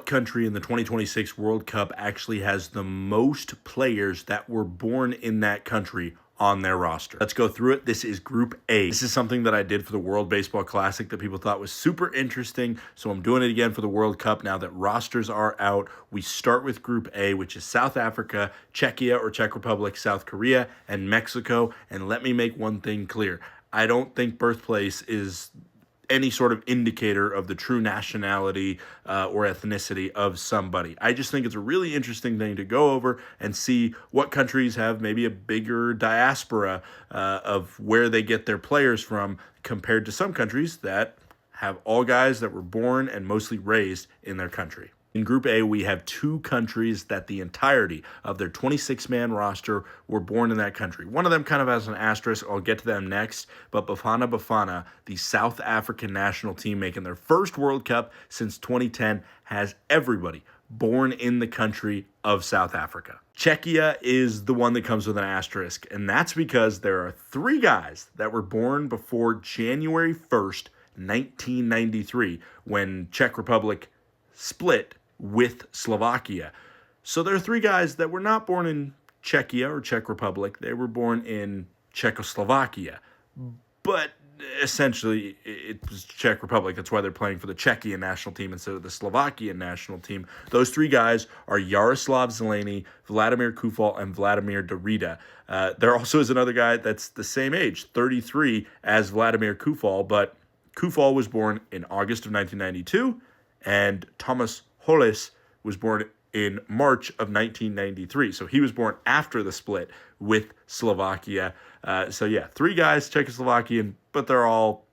what country in the 2026 World Cup actually has the most players that were born in that country on their roster? Let's go through it. This is Group A. This is something that I did for the World Baseball Classic that people thought was super interesting, so I'm doing it again for the World Cup now that rosters are out. We start with Group A, which is South Africa, Czechia or Czech Republic, South Korea, and Mexico. And let me make one thing clear. I don't think birthplace is any sort of indicator of the true nationality or ethnicity of somebody. I just think it's a really interesting thing to go over and see what countries have maybe a bigger diaspora of where they get their players from compared to some countries that have all guys that were born and mostly raised in their country. In Group A, we have two countries that the entirety of their 26-man roster were born in that country. One of them kind of has an asterisk. I'll get to them next. But Bafana Bafana, the South African national team making their first World Cup since 2010, has everybody born in the country of South Africa. Czechia is the one that comes with an asterisk, and that's because there are three guys that were born before January 1st, 1993, when Czech Republic split with Slovakia. So there are three guys that were not born in Czechia or Czech Republic. They were born in Czechoslovakia. But essentially, it was Czech Republic. That's why they're playing for the Czechian national team instead of the Slovakian national team. Those three guys are Jaroslav Zeleny, Vladimir Kufal, and Vladimir Darida. There also is another guy that's the same age, 33, as Vladimir Kufal, but Kufal was born in August of 1992, and Thomas Hollis was born in March of 1993. So he was born after the split with Slovakia. So yeah, three guys, Czechoslovakian, but they're all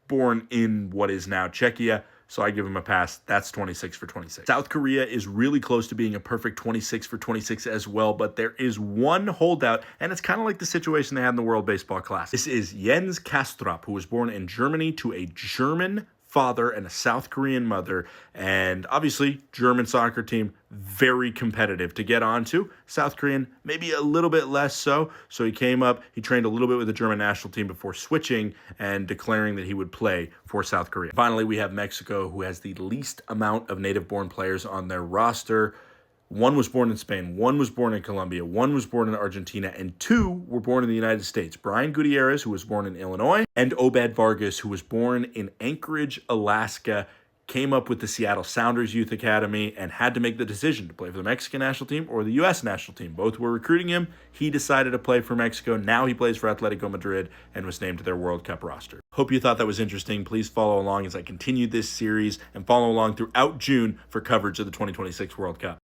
born in what is now Czechia. So I give him a pass. That's 26 for 26. South Korea is really close to being a perfect 26 for 26 as well, but there is one holdout, and it's kind of like the situation they had in the World Baseball Classic. This is Jens Kastrup, who was born in Germany to a German father and a South Korean mother, and obviously German soccer team, very competitive to get onto. South Korean, maybe a little bit less so. So he came up, he trained a little bit with the German national team before switching and declaring that he would play for South Korea. Finally, we have Mexico, who has the least amount of native-born players on their roster. One was born in Spain, one was born in Colombia, one was born in Argentina, and two were born in the United States. Brian Gutierrez, who was born in Illinois, and Obed Vargas, who was born in Anchorage, Alaska, came up with the Seattle Sounders Youth Academy and had to make the decision to play for the Mexican national team or the U.S. national team. Both were recruiting him. He decided to play for Mexico. Now he plays for Atletico Madrid and was named to their World Cup roster. Hope you thought that was interesting. Please follow along as I continue this series and follow along throughout June for coverage of the 2026 World Cup.